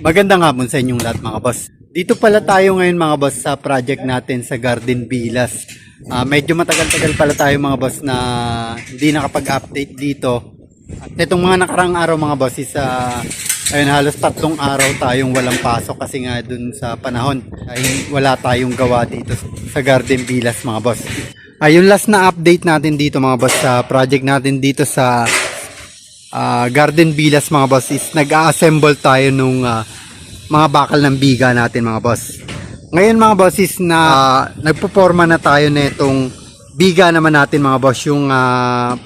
Magandang hapon sa inyong lahat mga boss. Dito pala tayo ngayon mga boss sa project natin sa Garden Villas. Medyo matagal-tagal pala tayo mga boss na hindi nakapag-update dito. At itong mga nakarang araw mga boss is ayun, halos 3 araw tayong walang pasok kasi nga dun sa panahon ay wala tayong gawa dito sa Garden Villas mga boss. Yung last na update natin dito mga boss sa project natin dito sa Garden Villas mga boss is nag-assemble tayo nung mga bakal ng biga natin mga boss. Ngayon mga boss is nagpo-forma na tayo nitong biga naman natin mga boss. Yung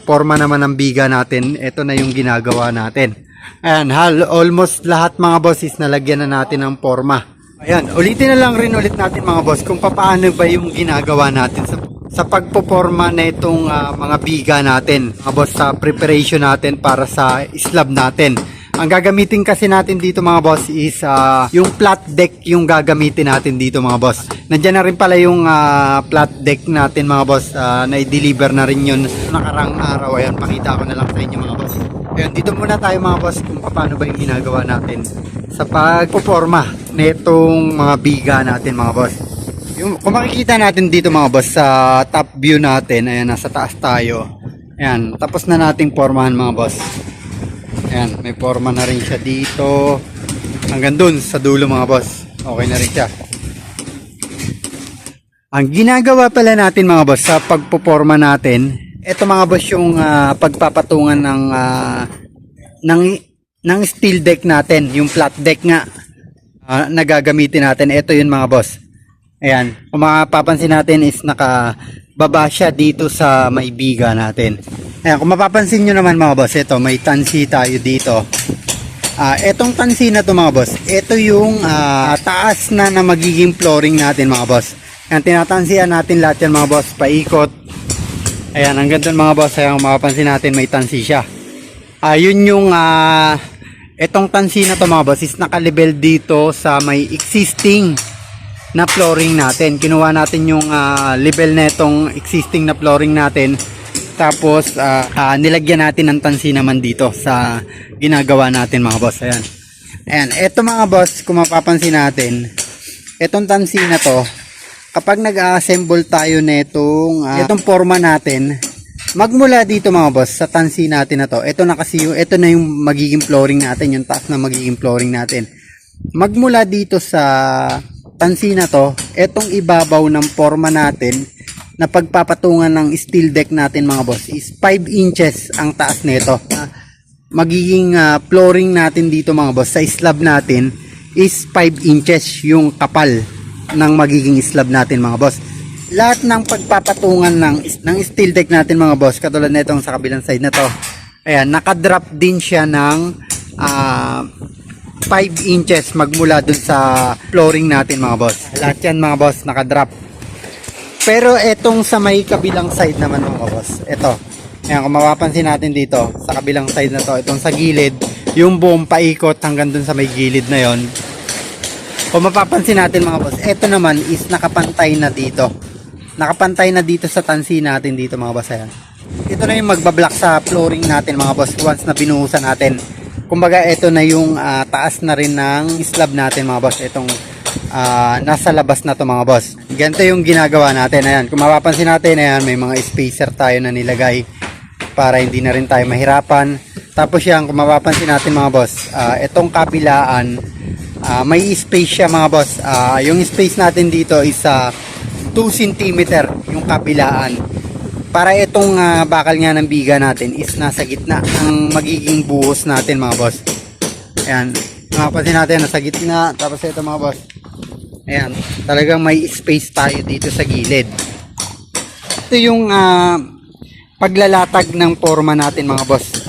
forma naman ng biga natin, ito na yung ginagawa natin. Ayan, almost lahat mga boss is nalagyan na natin ng forma. Ayan, ulitin na lang rin ulit natin mga boss kung paano ba yung ginagawa natin sa pagpoporma na itong mga biga natin mga boss, sa preparation natin para sa slab natin. Ang gagamitin kasi natin dito mga boss is yung flat deck yung gagamitin natin dito mga boss. Nandiyan na rin pala yung flat deck natin mga boss, na i-deliver na rin yun nakarang araw. Ayan, pakita ko na lang sa inyo mga boss. Ayan, dito muna tayo mga boss kung paano ba yung ginagawa natin sa pagpoporma na itong mga biga natin mga boss. Kung makikita natin dito mga boss sa top view natin, ayan, nasa taas tayo. Ayan, tapos na nating pormahan mga boss. Ayan, may forma na rin siya dito hanggang dun sa dulo mga boss. Okay na rin siya. Ang ginagawa pala natin mga boss sa pagpoporma natin, ito mga boss yung pagpapatungan ng steel deck natin, yung flat deck nga na gagamitin natin. Ito yun mga boss. Ayan, kung mapapansin natin is nakababa siya dito sa may biga natin. Ayan, kung mapapansin nyo naman mga boss, ito may tansi tayo dito. Etong tansi na to mga boss, ito yung taas na magiging flooring natin mga boss. Ayan, tinatansihan natin lahat yan mga boss, paikot. Ayan, hanggang doon mga boss, ayan, kung mapapansin natin may tansi siya. Yun yung etong tansi na to mga boss is nakalibel dito sa may existing na flooring natin. Kinuha natin yung level na itong existing na flooring natin. Tapos nilagyan natin ng tansi naman dito sa ginagawa natin mga boss. Ayan. Ayan, eto mga boss, kung mapapansin natin, etong tansi na to, kapag nag-assemble tayo netong itong forma natin, magmula dito mga boss sa tansi natin na to, ito na kasi ito na yung magiging flooring natin, yung taas na magiging flooring natin. Magmula dito sa tansi na to, etong ibabaw ng forma natin na pagpapatungan ng steel deck natin mga boss is 5 inches ang taas nito. Magiging flooring natin dito mga boss sa slab natin is 5 inches yung kapal ng magiging slab natin mga boss. Lahat ng pagpapatungan ng steel deck natin mga boss, katulad nitong sa kabilang side na to, ayan, nakadrop din siya ng 5 inches magmula dun sa flooring natin mga boss. Lahat yan mga boss nakadrop. Pero etong sa may kabilang side naman mga boss, ito, ayan, kung mapapansin natin dito sa kabilang side na to, itong sa gilid, yung buong paikot hanggang dun sa may gilid na yon. Kung mapapansin natin mga boss, ito naman is nakapantay na dito. Nakapantay na dito sa tansi natin dito mga boss. Ayan. Ito na yung magbablock sa flooring natin mga boss once na binuhusan natin. Kumbaga ito na yung taas na rin ng slab natin mga boss. Itong nasa labas na to mga boss. Ganito yung ginagawa natin. Ayan, kung mapapansin natin, ayan, may mga spacer tayo na nilagay para hindi na rin tayo mahirapan. Tapos yan, kung mapapansin natin mga boss, itong kabilaan, may space siya mga boss. Yung space natin dito is 2 cm yung kabilaan. Para itong bakal nga ng biga natin is nasa gitna ng magiging buhos natin mga boss. Ayan, mapapansin natin nasa gitna. Tapos ito mga boss, ayan, talagang may space tayo dito sa gilid. Ito yung paglalatag ng forma natin mga boss.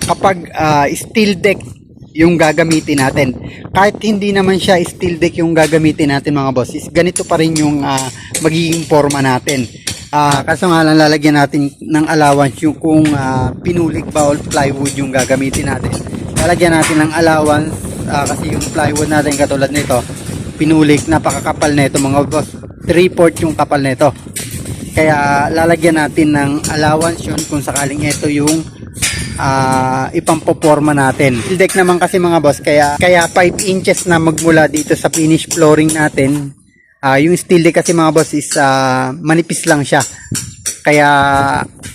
Kapag steel deck yung gagamitin natin, kahit hindi naman siya steel deck yung gagamitin natin mga boss, is ganito pa rin yung magiging forma natin. Kaso nga lang lalagyan natin ng allowance yung kung pinulik ba o plywood yung gagamitin natin. Lalagyan natin ng allowance kasi yung plywood natin katulad nito, pinulik, napakakapal na ito mga boss, 3/4 yung kapal na ito. Kaya lalagyan natin ng allowance yun kung sakaling ito yung ipampoporma natin. Steel deck naman kasi mga boss, kaya 5 inches na magmula dito sa finish flooring natin. Yung steel deck kasi mga boss is manipis lang siya. Kaya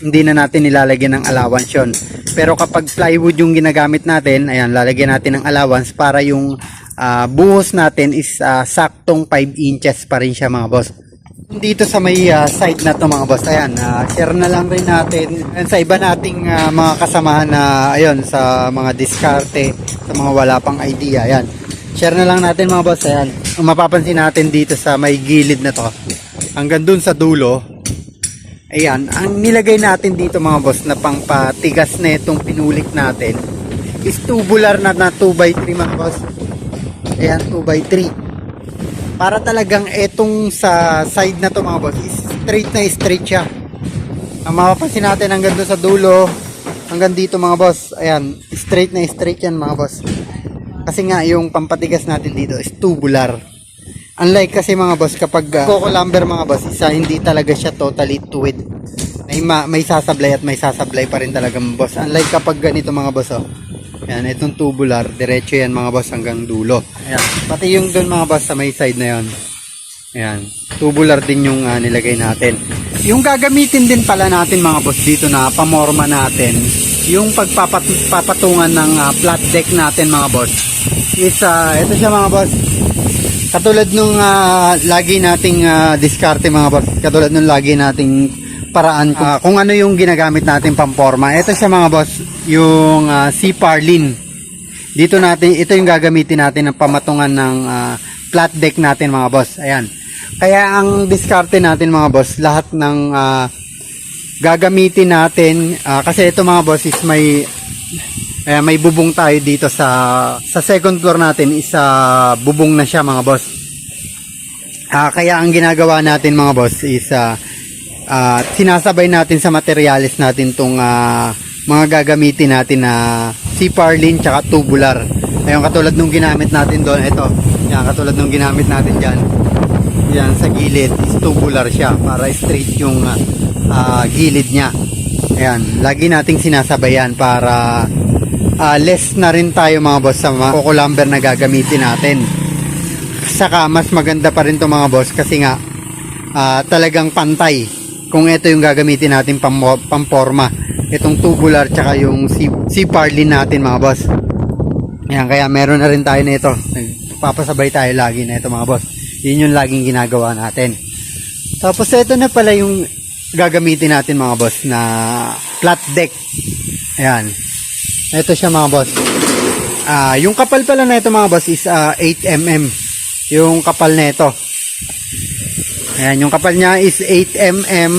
hindi na natin nilalagyan ng allowance yun. Pero kapag plywood yung ginagamit natin, ayan, lalagyan natin ng allowance para yung buhos natin is saktong 5 inches pa rin siya mga boss. Dito sa may side na to mga boss, ayan, share na lang rin natin sa iba nating mga kasamahan na ayun, sa mga diskarte, sa mga wala pang idea, ayan. Share na lang natin mga boss, ayan. Ang mapapansin natin dito sa may gilid na to, hanggang dun sa dulo, ayan, ang nilagay natin dito mga boss na pangpatigas na itong pinulik natin is tubular na 2x3 mga boss. Ayan, 2x3. Para talagang etong sa side na to mga boss is straight siya. Ang mapapansin natin hanggang doon sa dulo, hanggang dito mga boss, ayan, straight yan mga boss. Kasi nga yung pampatigas natin dito is tubular. Unlike kasi mga boss kapag coco lumber mga boss, hindi talaga siya totally tuwid. May sasablay at may sasablay pa rin talaga mga boss. Unlike kapag ganito mga boss, oh. Ayan, itong tubular, diretso yan mga boss hanggang dulo. Ayan, pati yung doon mga boss sa may side na yon. Ayan, tubular din yung nilagay natin. Yung gagamitin din pala natin mga boss dito na pamorma natin, yung pagpapatungan ng flat deck natin mga boss, is ito siya mga boss. Katulad nung lagi nating diskarte mga boss, katulad nung lagi nating paraan kung ano yung ginagamit natin pamporma. Ito siya mga boss, yung C-Parlin. Dito natin, ito yung gagamitin natin ng pamatungan ng flat deck natin mga boss. Ayan. Kaya ang diskarte natin mga boss, lahat ng gagamitin natin, kasi ito mga boss is may bubong tayo dito sa second floor natin is bubong na siya mga boss. Kaya ang ginagawa natin mga boss is sinasabay natin sa materials natin tong mga gagamitin natin na C-Parlin tsaka tubular. Ayun, katulad nung ginamit natin doon, ito. Yan, katulad nung ginamit natin dyan. Yan, sa gilid is tubular siya para straight yung gilid niya. Ayan, lagi nating sinasabayan para less na rin tayo mga boss sa mga coco lumber na gagamitin natin. Saka mas maganda pa rin to mga boss kasi nga talagang pantay kung ito yung gagamitin natin pamporma, itong tubular tsaka yung C-Parlin natin mga boss. Ayan, kaya meron na rin tayo na ito, nagpapasabay tayo lagi na ito mga boss. Yun yung laging ginagawa natin. Tapos ito na pala yung gagamitin natin mga boss na flat deck. Ayan, ito siya mga boss. Yung kapal pala na ito mga boss is 8mm yung kapal na ito. Ayan, yung kapal niya is 8mm.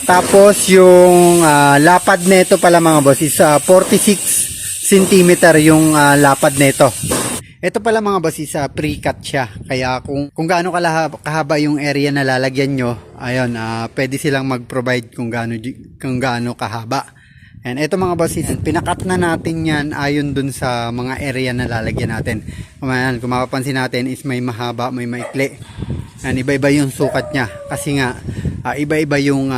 Tapos yung lapad nito pala mga boss is 46 cm yung lapad nito. Ito pala mga boss is pre-cut siya. Kaya kung gaano kahaba yung area na lalagyan nyo, ayun, pwede silang mag-provide kung gaano kahaba. And ito mga boss is pinakat na natin yan ayon dun sa mga area na lalagyan natin. Kung mapapansin natin is may mahaba, may maikli. And iba-iba yung sukat niya kasi nga iba-iba yung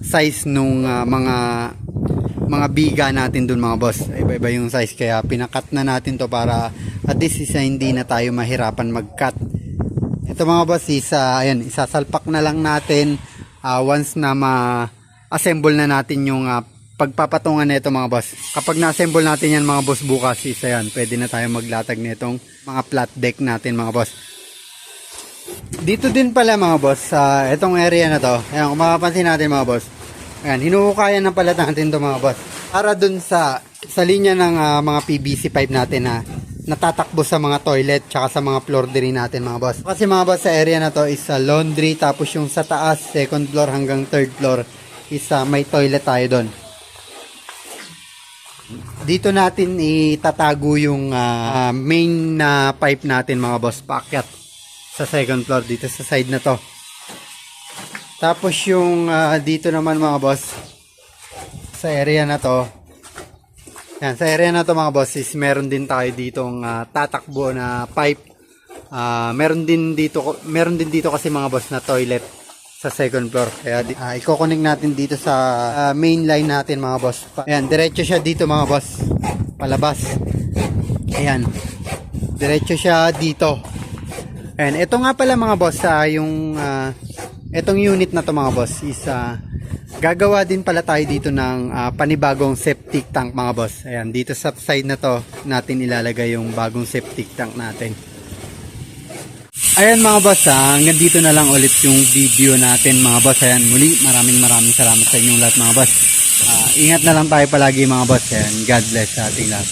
size nung mga biga natin dun mga boss. Iba-iba yung size kaya pinakat na natin to para at least hindi na tayo mahirapan mag-cut. Ito mga boss is ayan, isasalpak na lang natin once na ma-assemble na natin yung pagpapatungan nito mga boss. Kapag na-assemble natin yan mga boss bukas is ayan, pwede na tayo maglatag nitong mga flat deck natin mga boss. Dito din pala mga boss, sa itong area na to, ayan, kung mapapansin natin mga boss, ayan, hinuhukayan na pala natin to mga boss. Para dun sa linya ng mga PVC pipe natin na natatakbo sa mga toilet tsaka sa mga floor drain natin mga boss. Kasi mga boss, sa area na to is laundry, tapos yung sa taas, second floor hanggang third floor is may toilet tayo doon. Dito natin itatago yung main na pipe natin mga boss, paakyat sa second floor dito sa side na to. Tapos yung dito naman mga boss, sa area na to, yan, sa area na to mga boss is meron din tayo ditong tatakbo na pipe. Meron din dito kasi mga boss na toilet. sa second floor. Kaya i-connect natin dito sa main line natin mga boss. Ayan, diretso siya dito mga boss. Palabas. Ayan. Diretso siya dito. Ayan, ito nga pala mga boss, yung itong unit na to mga boss is gagawa din pala tayo dito ng panibagong septic tank mga boss. Ayan, dito sa side na to natin ilalagay yung bagong septic tank natin. Ayan mga boss, hanggang dito na lang ulit yung video natin mga boss. Ayan, muli maraming salamat sa inyong lahat mga boss. Ingat na lang tayo palagi mga boss. Ayan, God bless sa ating lahat.